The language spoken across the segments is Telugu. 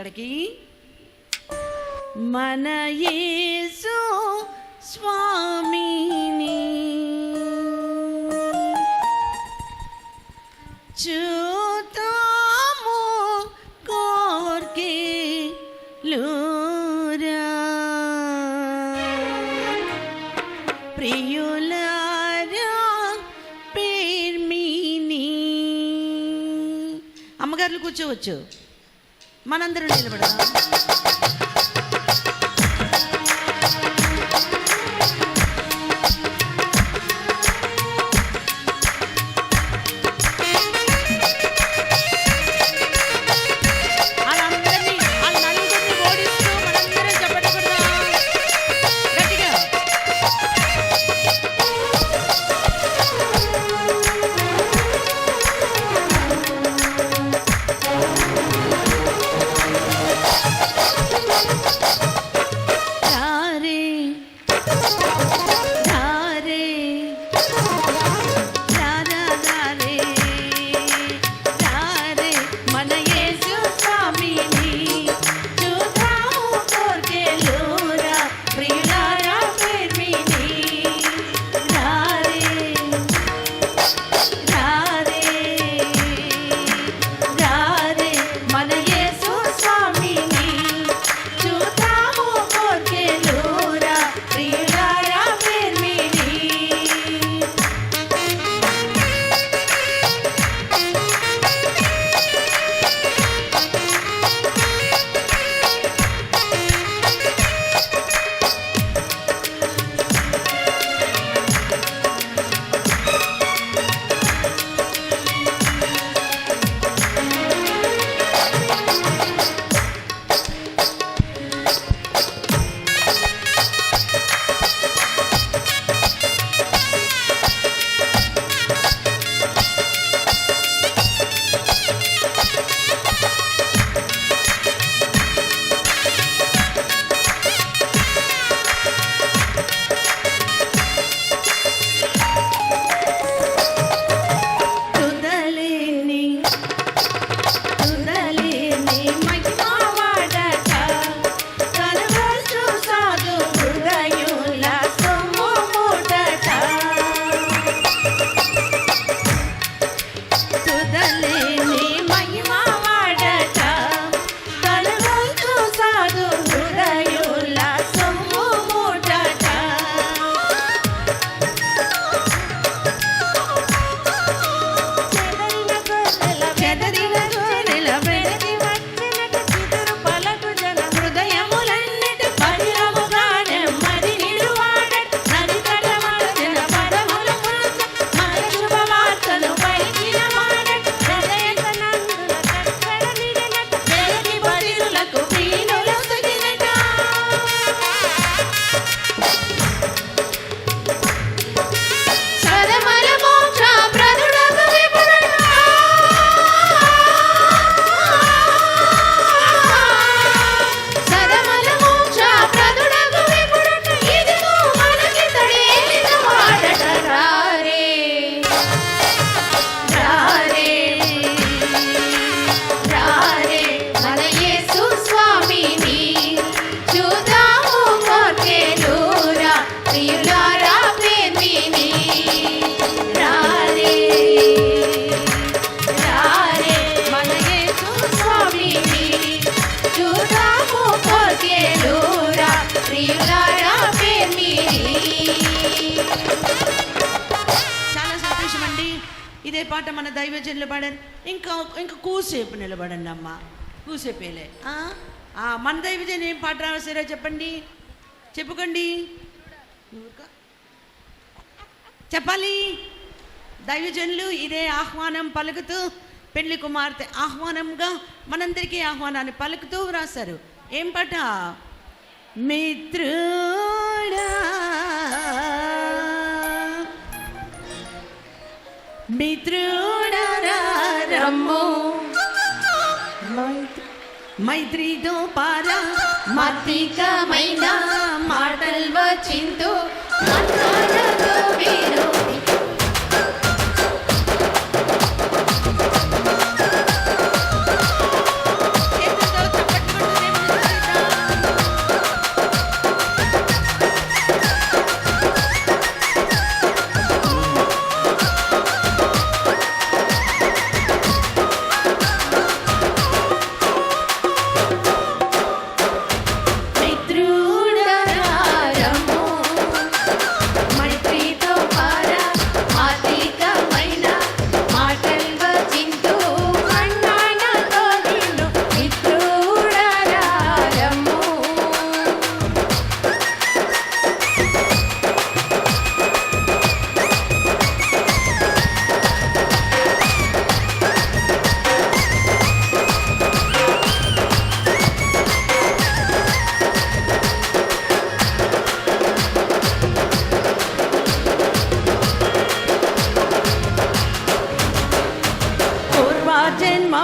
ఎక్కడికి? మన యేసు స్వామిని చూతాము కోర్కెలూరా. ప్రియులారా పేర్మిని. అమ్మగారులు కూర్చోవచ్చు, మనందరం నిలబడదాం. ఇదే పాట మన దైవజనులు పాడారు. ఇంకా కూసేపు నిలబడండి అమ్మ, కూసేపేలే. మన దైవజన్ ఏం పాట రాసారో చెప్పండి, చెప్పుకోండి, చెప్పాలి. దైవజనులు ఇదే ఆహ్వానం పలుకుతూ, పెళ్లి కుమార్తె ఆహ్వానంగా మనందరికీ ఆహ్వానాన్ని పలుకుతూ రాశారు. ఏం పాట? మిత్రుడా మిత్రుడా రమ్ము, మైత్రితో పారా మతికమైన మాటలు వచ్చిందో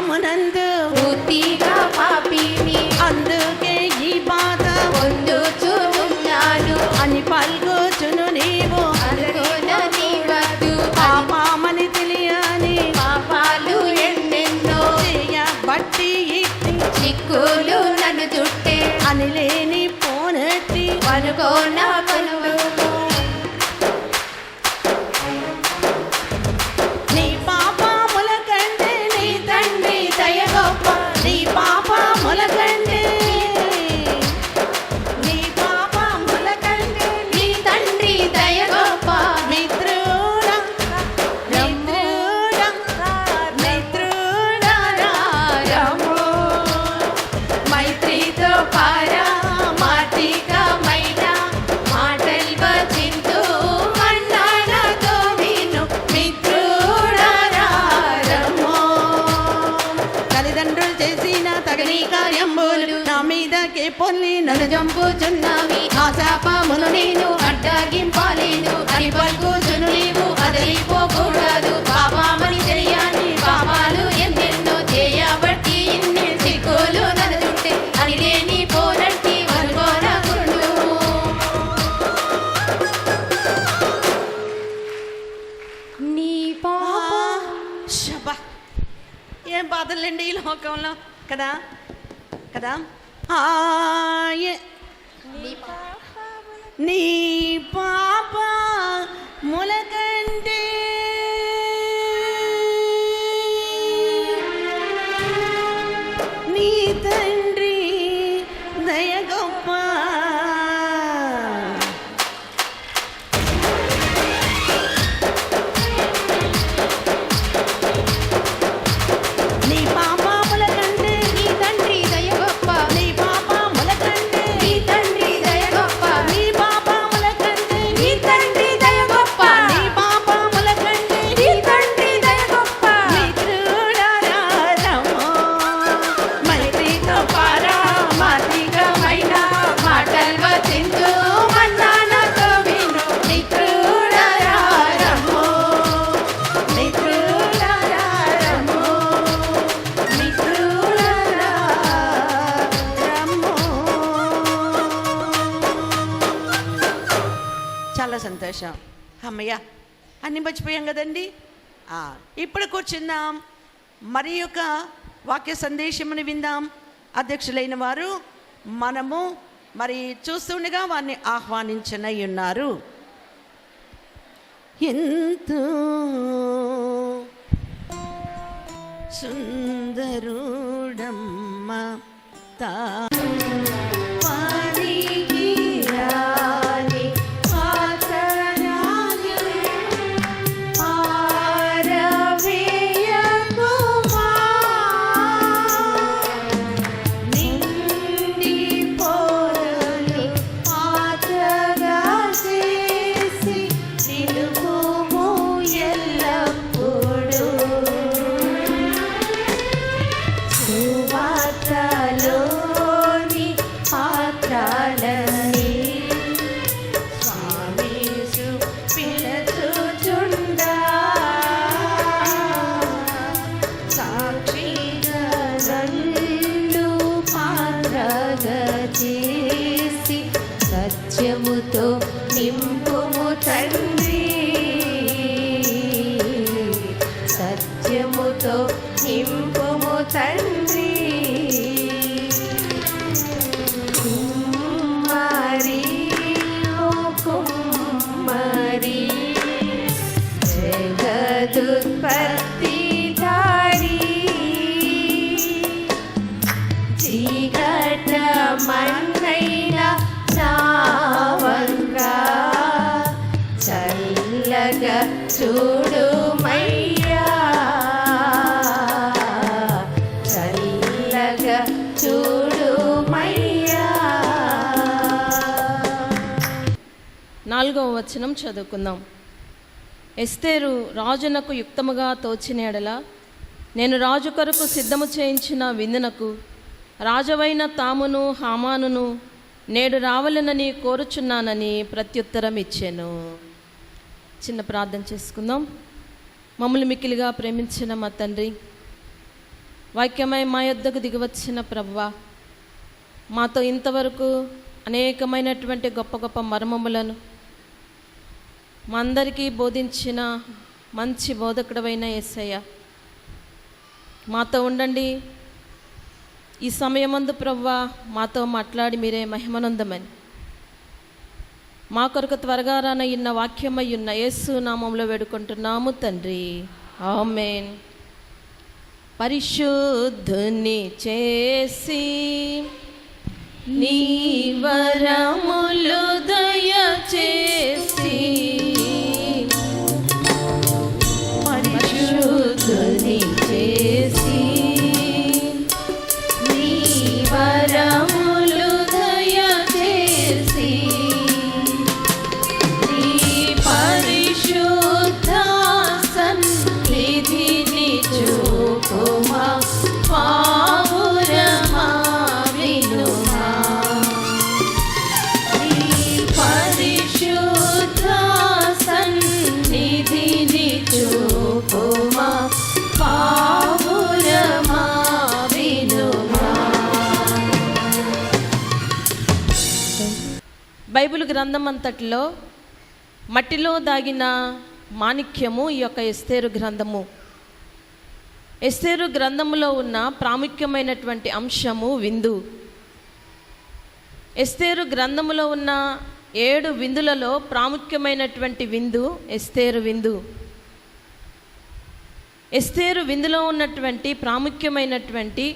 లోకమునందు పూర్తిగా పాపిని, అందుకే ఈ బాధ పొందుచూ ఉన్నాను అని పలుకుచును నీవు. అనుకున్న నీ వద్దు పాపమని తెలియని పాపాలు ఎన్నెన్నో చేయబట్టి చిక్కులు నన్ను చుట్టే అని లేని పోనట్టి అనుకోన కొనువు నీ పాపముల కంటే నీ తండ్రి దయ గొప్ప. నీ పాపముల కంటే నీ పాపముల కంటే నీ తండ్రి దయ గొప్ప. మిత్రుడా మిత్రుడా మిత్రుడా రమ్ము మైత్రితో పారమార్థికమైన మాటలు వచింతు మన్నాడతో విను మిత్రుడా రమ్ము. తల్లిదండ్రులు చేసిన తగని కార్యములు నా మీదకే పొల్లి నన్ను చంపుచున్నవి ఆ శాపమును నేను అడ్డగింపాలేను అని పలుకుచును నీవు అదలిపోకూడదు. పాపమని తెలియని పాపాలు ఎన్నెన్నో చేయబట్టి ఇన్ని చిక్కులు నన్ను చుట్టే అని లేని పోనట్టి అనుకోనకుడు. నీ పాప శబా ఏం బాధలండి ఈ లోకంలో కదా కదా. నీ పాప ములకంటే నీ తండ్రి దయ గొప్ప. నీ పాపముల కంటే నీ తండ్రి దయ గొప్ప. నీ పాపముల కంటే నీ తండ్రి దయ గొప్ప. నీ పాపముల కంటే నీ తండ్రి దయ గొప్ప. నీ పాపముల కంటే నీ తండ్రి దయ గొప్ప. మిత్రుడా రమ్ము మైత్రితో పారమార్థికమైన మాటలు వచింతు మన్నాడతో విను మిత్రుడా రమ్ము. మిత్రుడా రమ్ము మిత్రుడా రమ్ము. చాలా సంతోషం. అమ్మయ్య అన్ని మర్చిపోయాం కదండి. ఇప్పుడు కూర్చుందాం, మరి యొక్క వాక్య సందేశముని విందాం. అధ్యక్షులైన వారు మనము మరి చూస్తుండగా వారిని ఆహ్వానించనై ఉన్నారు. ఎంతో సుందరుడమ్మ తా వారికి రాని పాతరాని పారవేయకుమా. నిండి పోరలు పాతగా చేసి నిలుపుము ఎల్లప్పుడూ. సువార్తలోని పాత్రలని స్వామీసు పిలుచుచుండా. సాక్షిగా నన్ను పాత్రగా చేసి సత్యముతో నింపుము తండ్రి. సత్యముతో నింపుము తండ్రి. కుమ్మరి ఓ కుమ్మరి జగదుత్పత్తిధారి చీకట మన్నైన నావంగా చల్లగా చూడుమయ్యా. చల్లగా చూడుమయ్యా. 4వ వచనం చదువుకుందాం. ఎస్తేరు రాజునకు యుక్తముగా తోచిన ఎడల నేను రాజు కొరకు సిద్ధము చేయించిన విందునకు రాజవైన తామును హామానును నేడు రావాలనని కోరుచున్నానని ప్రత్యుత్తరం ఇచ్చాను. చిన్న ప్రార్థన చేసుకుందాం. మమ్మల్ని మిక్కిలిగా ప్రేమించిన మా తండ్రి, వాక్యమై మా యొద్దకు దిగివచ్చిన ప్రభువా, మాతో ఇంతవరకు అనేకమైనటువంటి గొప్ప గొప్ప మర్మములను మా అందరికీ బోధించిన మంచి బోధకుడవైన యేసయ్య, మాతో ఉండండి. ఈ సమయమందు ప్రభువా మాతో మాట్లాడి మీరే మహిమనందమని మా కొరకు త్వరగా రానయ్యున్న వాక్యమై ఉన్న యేసు నామంలో వేడుకుంటున్నాము తండ్రి, ఆమేన్. పరిశుద్ధుని చేసి నీ వరములు దయచేసి, పరిశుద్ధుని చేసి నీ వరములు దయచేసి, నీ పరిశుద్ధ సన్నిధిని చూపుమా పావురమా వినుమా, నీ పరిశుద్ధ సన్నిధిని చూపుమా పావురమా వినుమా. బైబిల్ గ్రంథం అంతటిలో మట్టిలో దాగిన మాణిక్యము ఈ యొక్క ఎస్తేరు గ్రంథము. ఎస్తేరు గ్రంథములో ఉన్న ప్రాముఖ్యమైనటువంటి అంశము విందు. ఎస్తేరు గ్రంథములో ఉన్న 7 విందులలో ప్రాముఖ్యమైనటువంటి విందు ఎస్తేరు విందు. ఎస్తేరు విందులో ఉన్నటువంటి ప్రాముఖ్యమైనటువంటి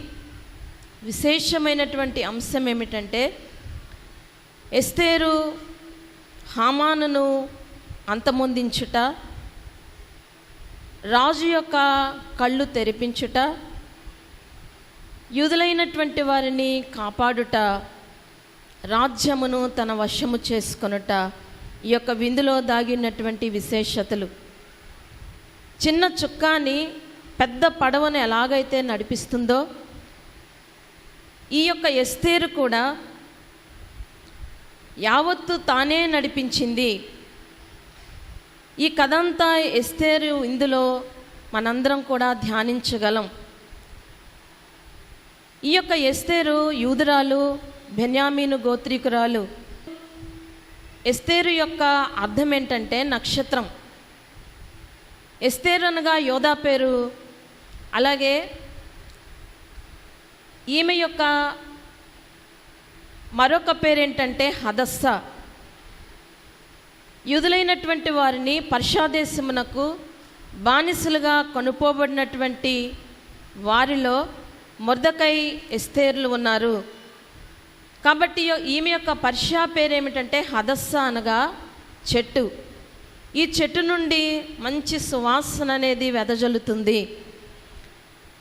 విశేషమైనటువంటి అంశం ఏమిటంటే, ఎస్తేరు హామానును అంతమొందించుట, రాజు యొక్క కళ్ళు తెరిపించుట, యూదులైనటువంటి వారిని కాపాడుట, రాజ్యమును తన వశము చేసుకొనుట ఈ యొక్క విందులో దాగినటువంటి విశేషతలు. చిన్న చుక్కాని పెద్ద పడవను ఎలాగైతే నడిపిస్తుందో, ఈ యొక్క ఎస్తేరు కూడా యావత్తు తానే నడిపించింది. ఈ కథ అంతా ఎస్తేరు ఇందులో మనందరం కూడా ధ్యానించగలం. ఈ యొక్క ఎస్తేరు యూదురాలు, బెన్యామీను గోత్రీకురాలు. ఎస్తేరు యొక్క అర్థం ఏంటంటే నక్షత్రం. ఎస్తేరు అనగా యోధా పేరు. అలాగే ఈమె యొక్క మరొక పేరేంటంటే హదస్స. యూదులైనటువంటి వారిని పర్షాదేశమునకు బానిసలుగా కొనుపోబడినటువంటి వారిలో మొర్దెకై, ఎస్తేర్లు ఉన్నారు. కాబట్టి ఈమె యొక్క పర్షా పేరేమిటంటే హదస్స అనగా చెట్టు. ఈ చెట్టు నుండి మంచి సువాసన అనేది వెదజల్లుతుంది.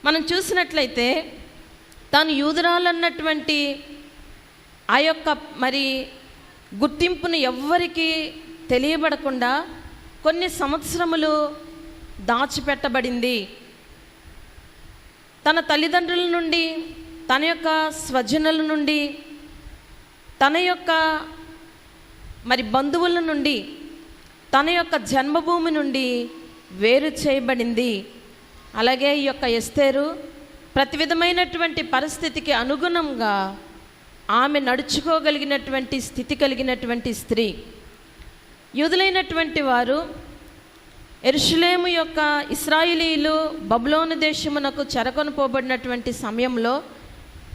మనం చూసినట్లయితే తాను యూదురాలన్నటువంటి ఆ యొక్క గుర్తింపును ఎవ్వరికీ తెలియబడకుండా కొన్ని సంవత్సరములు దాచిపెట్టబడింది. తన తల్లిదండ్రుల నుండి, తన యొక్క స్వజనుల నుండి, తన యొక్క బంధువుల నుండి, తన యొక్క జన్మభూమి నుండి వేరు చేయబడింది. అలాగే ఈ యొక్క ఎస్తేరు ప్రతి విధమైనటువంటి పరిస్థితికి అనుగుణంగా ఆమె నడుచుకోగలిగినటువంటి స్థితి కలిగినటువంటి స్త్రీ. యూదులైనటువంటి వారు యెరూషలేము యొక్క ఇశ్రాయేలీయులు బబులోను దేశమునకు చెరకొనుపోబడినటువంటి సమయంలో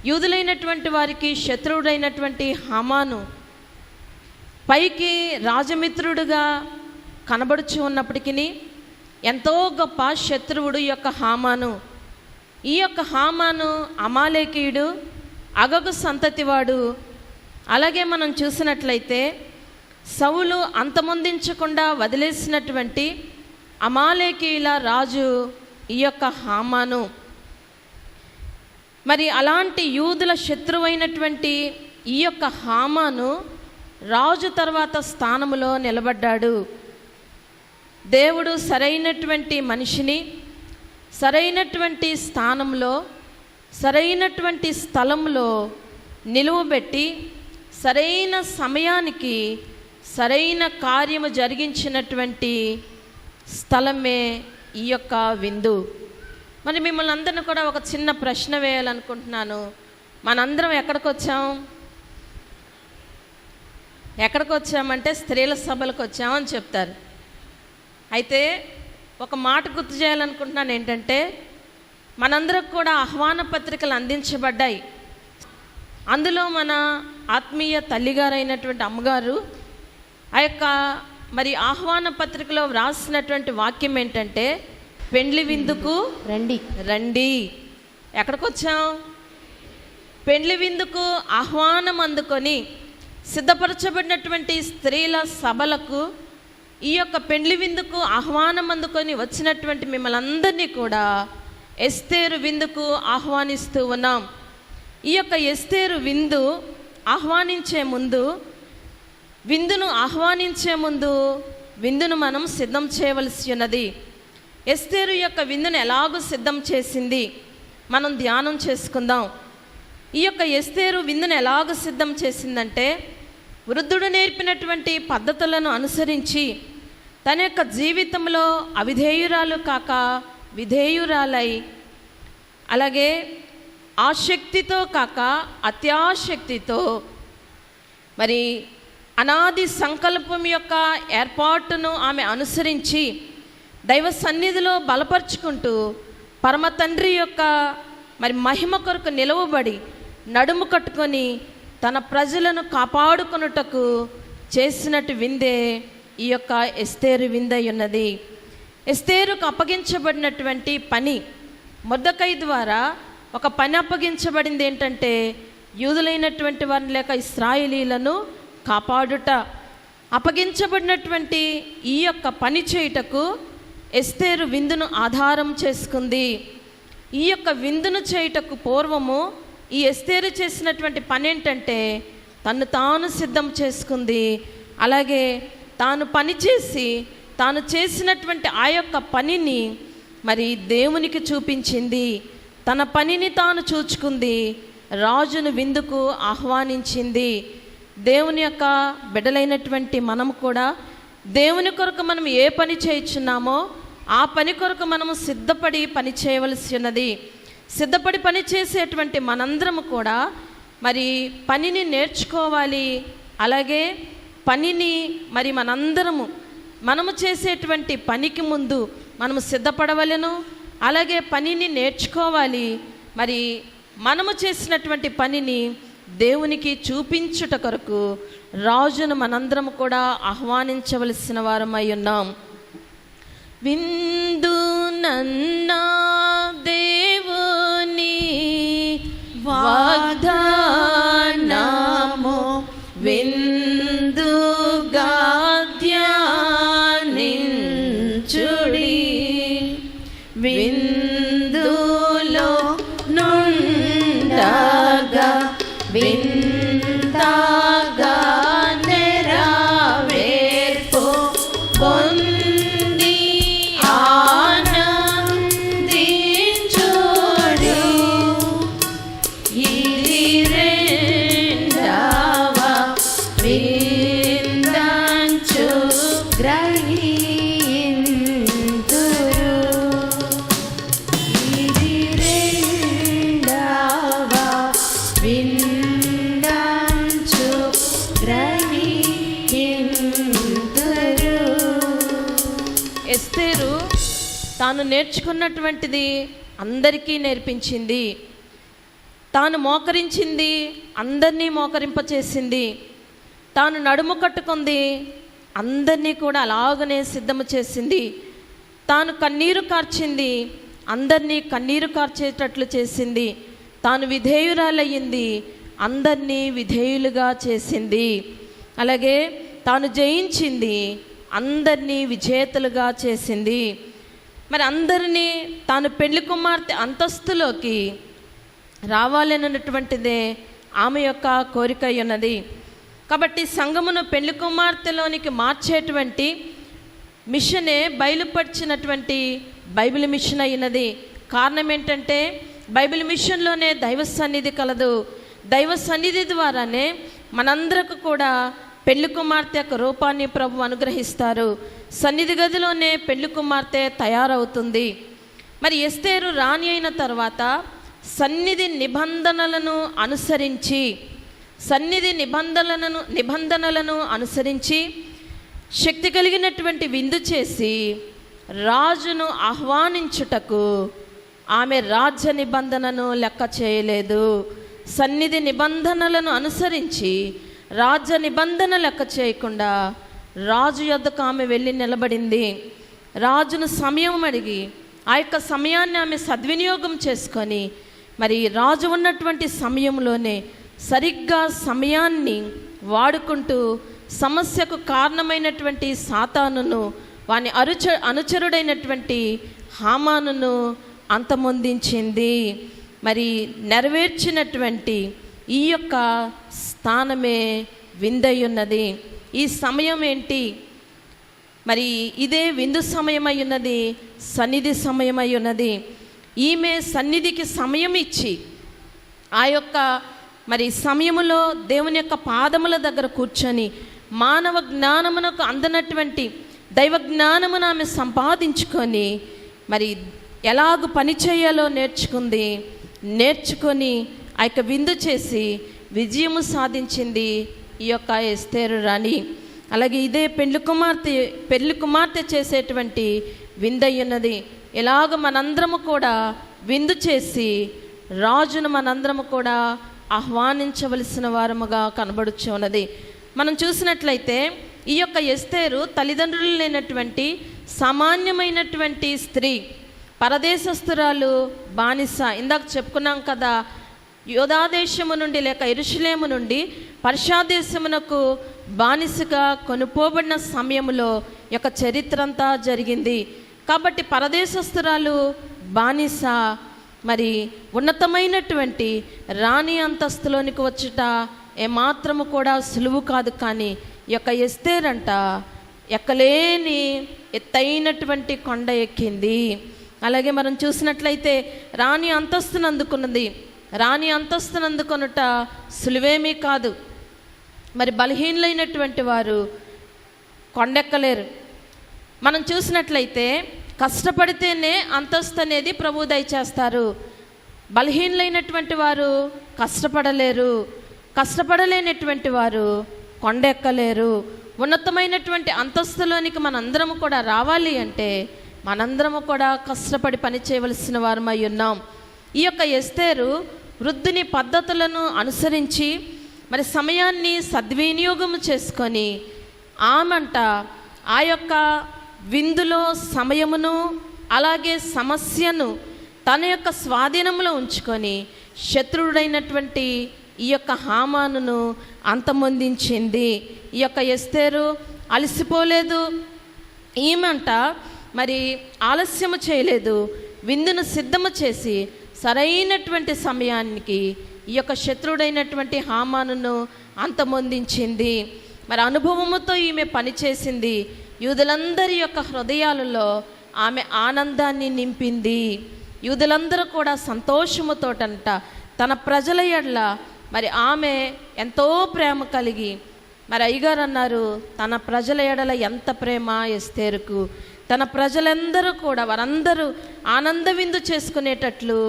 యూదులైనటువంటి వారికి శత్రువుడైనటువంటి హామాను పైకి రాజమిత్రుడుగా కనబడుచు ఉన్నప్పటికీ ఎంతో గొప్ప శత్రువుడు ఈ యొక్క హామాను. ఈ యొక్క హామాను అమాలేకీయుడు, అగగు సంతతివాడు. అలాగే మనం చూసినట్లయితే సౌలు అంతమొందించకుండా వదిలేసినటువంటి అమాలేకీయుల రాజు ఈ యొక్క హామాను. అలాంటి యూదుల శత్రువైనటువంటి ఈ యొక్క హామాను రాజు తర్వాత స్థానములో నిలబడ్డాడు. దేవుడు సరైనటువంటి మనిషిని సరైనటువంటి స్థానంలో, సరైనటువంటి స్థలంలో నిలువబెట్టి సరైన సమయానికి సరైన కార్యము జరిగించినటువంటి స్థలమే ఈ యొక్క విందు. మరి మిమ్మల్ని అందరిని కూడా ఒక చిన్న ప్రశ్న వేయాలనుకుంటున్నాను. మనందరం ఎక్కడికి వచ్చామంటే స్త్రీల సభలకు వచ్చామని చెప్తారు. అయితే ఒక మాట గుర్తు చేయాలనుకుంటున్నాను, ఏంటంటే మనందరికి కూడా ఆహ్వాన పత్రికలు అందించబడ్డాయి. అందులో మన ఆత్మీయ తల్లిగారైనటువంటి అమ్మగారు ఆ యొక్క మరి ఆహ్వాన పత్రికలో వ్రాసినటువంటి వాక్యం ఏంటంటే, పెండ్లి విందుకు రండి. ఎక్కడికి వచ్చాం? పెండ్లి విందుకు ఆహ్వానం అందుకొని సిద్ధపరచబడినటువంటి స్త్రీల సభలకు, ఈ యొక్క పెండ్లి విందుకు ఆహ్వానం అందుకొని వచ్చినటువంటి మిమ్మల్ని అందరినీ కూడా ఎస్తేరు విందుకు ఆహ్వానిస్తూ ఉన్నాం. ఈ యొక్క ఎస్తేరు విందును ఆహ్వానించే ముందు విందును మనం సిద్ధం చేయవలసి ఉన్నది. ఎస్తేరు యొక్క విందును ఎలాగూ సిద్ధం చేసింది మనం ధ్యానం చేసుకుందాం. ఈ యొక్క ఎస్తేరు విందును ఎలాగూ సిద్ధం చేసిందంటే, వృద్ధుడు నేర్పినటువంటి పద్ధతులను అనుసరించి తన యొక్క జీవితంలో అవిధేయురాలు కాక విధేయురాలై, అలాగే ఆసక్తితో కాక అత్యాసక్తితో మరి అనాది సంకల్పం యొక్క ఏర్పాటును ఆమె అనుసరించి దైవ సన్నిధిలో బలపరుచుకుంటూ పరమ తండ్రి యొక్క మరి మహిమ కొరకు నిలవబడి నడుము కట్టుకొని తన ప్రజలను కాపాడుకొనుటకు చేసినట్టు విందే ఈ యొక్క ఎస్తేరు విందై ఉన్నది. ఎస్తేరుకు అప్పగించబడినటువంటి పని, మొర్దెకై ద్వారా ఒక పని అప్పగించబడింది. ఏంటంటే యూదులైనటువంటి వారిని లేక ఇశ్రాయేలీలను కాపాడుట. అప్పగించబడినటువంటి ఈ యొక్క పని చేయుటకు ఎస్తేరు విందును ఆధారం చేసుకుంది. ఈ యొక్క విందును చేయుటకు పూర్వము ఈ ఎస్తేరు చేసినటువంటి పని ఏంటంటే, తను తాను సిద్ధం చేసుకుంది. అలాగే తాను పనిచేసి తాను చేసినటువంటి ఆ యొక్క పనిని మరి దేవునికి చూపించింది. తన పనిని తాను చూచుకుంది. రాజును విందుకు ఆహ్వానించింది. దేవుని యొక్క బిడ్డలైనటువంటి మనము కూడా దేవుని కొరకు మనం ఏ పని చేయుచున్నామో ఆ పని కొరకు మనము సిద్ధపడి పని చేయవలసి ఉన్నది. సిద్ధపడి పని చేసేటువంటి మనందరము కూడా మరి పనిని నేర్చుకోవాలి. అలాగే పనిని మరి మనము చేసేటువంటి పనికి ముందు మనము సిద్ధపడవలెను. అలాగే పనిని నేర్చుకోవాలి. మరి మనము చేసినటువంటి పనిని దేవునికి చూపించుట కొరకు రాజును మనందరం కూడా ఆహ్వానించవలసిన వారమై ఉన్నాం. విందు నన్నా దేవుని వాగ్దానము విందుగా ధ్యానించుడి. విందులో నుండగా వింతగా నెరవేర్పు పొంది ఆనందించుడు. ఇది రెండవ విందంచు గ్రహింతురు. ఇది రెండవ విందంచు గ్రహింతురు. ఎస్తేరు తాను నేర్చుకున్నటువంటిది అందరికీ నేర్పించింది. తాను మోకరించింది, అందరినీ మోకరింపచేసింది. తాను నడుము కట్టుకుంది, అందరినీ కూడా అలాగనే సిద్ధము చేసింది. తాను కన్నీరు కార్చింది, అందరినీ కన్నీరు కార్చేటట్లు చేసింది. తాను విధేయురాలయ్యింది, అందరినీ విధేయులుగా చేసింది. అలాగే తాను జయించింది, అందరినీ విజేతలుగా చేసింది. మరి అందరినీ తాను పెళ్లి కుమార్తె అంతస్తులోకి రావాలన్నటువంటిదే ఆమె యొక్క కోరిక ఉన్నది. కాబట్టి సంఘమును పెళ్లి కుమార్తెలోనికి మార్చేటువంటి మిషనే బయలుపరిచినటువంటి బైబిల్ మిషన్ అయినది. కారణం ఏంటంటే బైబిల్ మిషన్లోనే దైవ సన్నిధి కలదు. దైవ సన్నిధి ద్వారానే మనందరకు కూడా పెళ్లి కుమార్తె యొక్క రూపాన్ని ప్రభు అనుగ్రహిస్తారు. సన్నిధి గదిలోనే పెళ్లి కుమార్తె తయారవుతుంది. మరి ఎస్తేరు రాణి అయిన తర్వాత సన్నిధి నిబంధనలను అనుసరించి శక్తి కలిగినటువంటి విందు చేసి రాజును ఆహ్వానించుటకు ఆమె రాజ్య నిబంధనను లెక్క చేయలేదు. సన్నిధి నిబంధనలను అనుసరించి రాజ్య నిబంధన లెక్క చేయకుండా రాజు యొద్దకు ఆమె వెళ్ళి నిలబడింది. రాజును సమయం అడిగి ఆ యొక్క సమయాన్ని ఆమె సద్వినియోగం చేసుకొని మరి రాజు ఉన్నటువంటి సమయంలోనే సరిగ్గా సమయాన్ని వాడుకుంటూ సమస్యకు కారణమైనటువంటి సాతానును వాని అనుచరుడైనటువంటి హామానును అంతమొందించింది. మరి నెరవేర్చినటువంటి ఈ యొక్క స్థానమే విందయ్యున్నది. ఈ సమయం ఏంటి? మరి ఇదే విందు సమయమై ఉన్నది, సన్నిధి సమయమై ఉన్నది. ఈమె సన్నిధికి సమయం ఇచ్చి ఆ యొక్క మరి సమయములో దేవుని యొక్క పాదముల దగ్గర కూర్చొని మానవ జ్ఞానమునకు అందనటువంటి దైవ జ్ఞానమును ఆమె సంపాదించుకొని మరి ఎలాగ పని చేయాలో నేర్చుకొని ఆ యొక్క విందు చేసి విజయము సాధించింది ఈ యొక్క ఎస్తేరు రాణి. అలాగే ఇదే పెళ్లి కుమార్తె చేసేటువంటి విందయ్యున్నది. ఎలాగ మనందరము కూడా విందు చేసి రాజును మనందరము కూడా ఆహ్వానించవలసిన వారముగా కనబడుచు ఉన్నది. మనం చూసినట్లయితే ఈ యొక్క ఎస్తేరు తల్లిదండ్రులు లేనటువంటి సామాన్యమైనటువంటి స్త్రీ, పరదేశస్తురాలు, బానిస. ఇందాక చెప్పుకున్నాం కదా, యోధాదేశము నుండి లేక యెరూషలేము నుండి పర్షియాదేశమునకు బానిసగా కొనుపోబడిన సమయంలో యొక్క చరిత్ర అంతా జరిగింది. కాబట్టి పరదేశస్తురాలు, బానిస మరి ఉన్నతమైనటువంటి రాణి అంతస్తులోనికి వచ్చుట ఏమాత్రము కూడా సులువు కాదు. కానీ ఈ యొక్క ఎస్తేరంట ఎక్కలేని ఎత్తైనటువంటి కొండ ఎక్కింది. అలాగే మనం చూసినట్లయితే రాణి అంతస్తును అందుకున్నది. రాణి అంతస్తును అందుకొనుట సులువేమీ కాదు. మరి బలహీనులైనటువంటి వారు కొండెక్కలేరు. మనం చూసినట్లయితే కష్టపడితేనే అంతస్తు అనేది ప్రభువు దయచేస్తారు. బలహీనులైనటువంటి వారు కష్టపడలేరు. కష్టపడలేనటువంటి వారు కొండెక్కలేరు. ఉన్నతమైనటువంటి అంతస్తులోనికి మనందరము కూడా రావాలి అంటే మనందరము కూడా కష్టపడి పని చేయవలసిన వారమై ఉన్నాం. ఈ యొక్క ఎస్తేరు వృద్ధుని పద్ధతులను అనుసరించి మరి సమయాన్ని సద్వినియోగం చేసుకొని ఆమంట ఆ యొక్క విందులో సమయమును అలాగే సమస్యను తన యొక్క స్వాధీనంలో ఉంచుకొని శత్రువుడైనటువంటి ఈ యొక్క హామానును అంతమొందించింది. ఈ యొక్క ఎస్తేరు అలసిపోలేదు. ఈమంట మరి ఆలస్యము చేయలేదు. విందును సిద్ధము చేసి సరైనటువంటి సమయానికి ఈ యొక్క శత్రువుడైనటువంటి హామానును అంతమొందించింది. మరి అనుభవముతో ఈమె పనిచేసింది. యూదులందరి యొక్క హృదయాలలో ఆమె ఆనందాన్ని నింపింది. యూదులందరూ కూడా సంతోషముతోటంట తన ప్రజల ఎడల మరి ఆమె ఎంతో ప్రేమ కలిగి, మరి అయ్యగారు అన్నారు, తన ప్రజల ఎడల ఎంత ప్రేమ ఎస్తేరుకు. తన ప్రజలందరూ కూడా వారందరూ ఆనంద విందు చేసుకునేటట్లు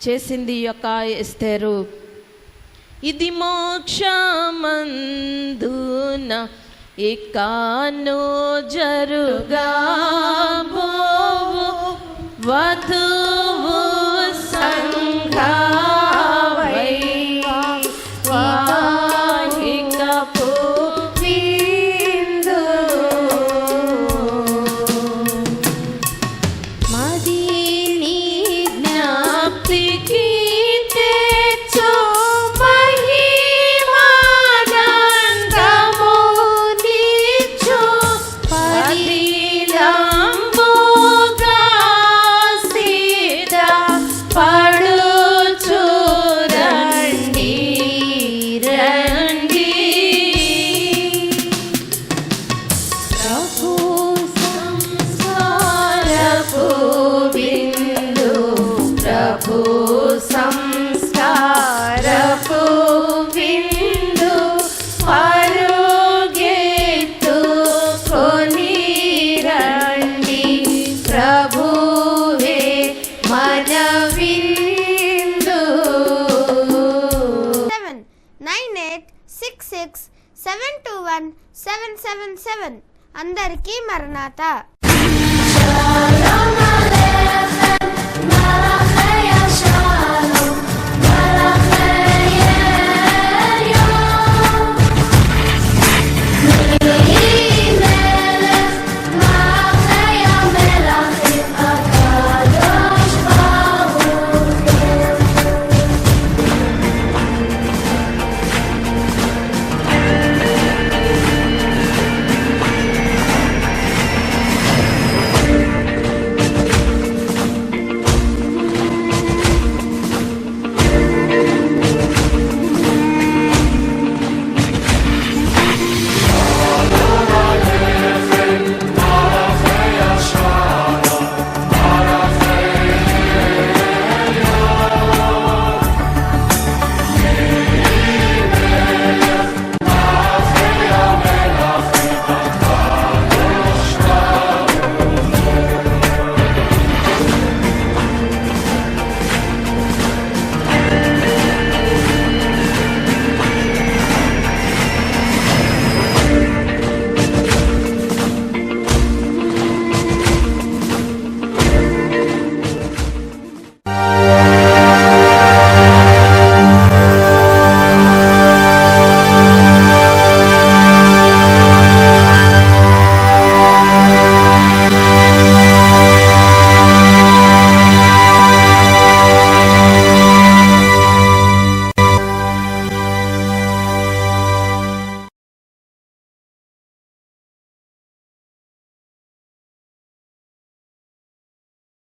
చేసింది ఈ యొక్క ఎస్తేరు. ఇది మోక్షమందున ఇకాను జరుగాబోవు వధువు సంఘావై వాహికపు విందు మదిని జ్ఞాప్తికి 77. అందరికీ మరణాత.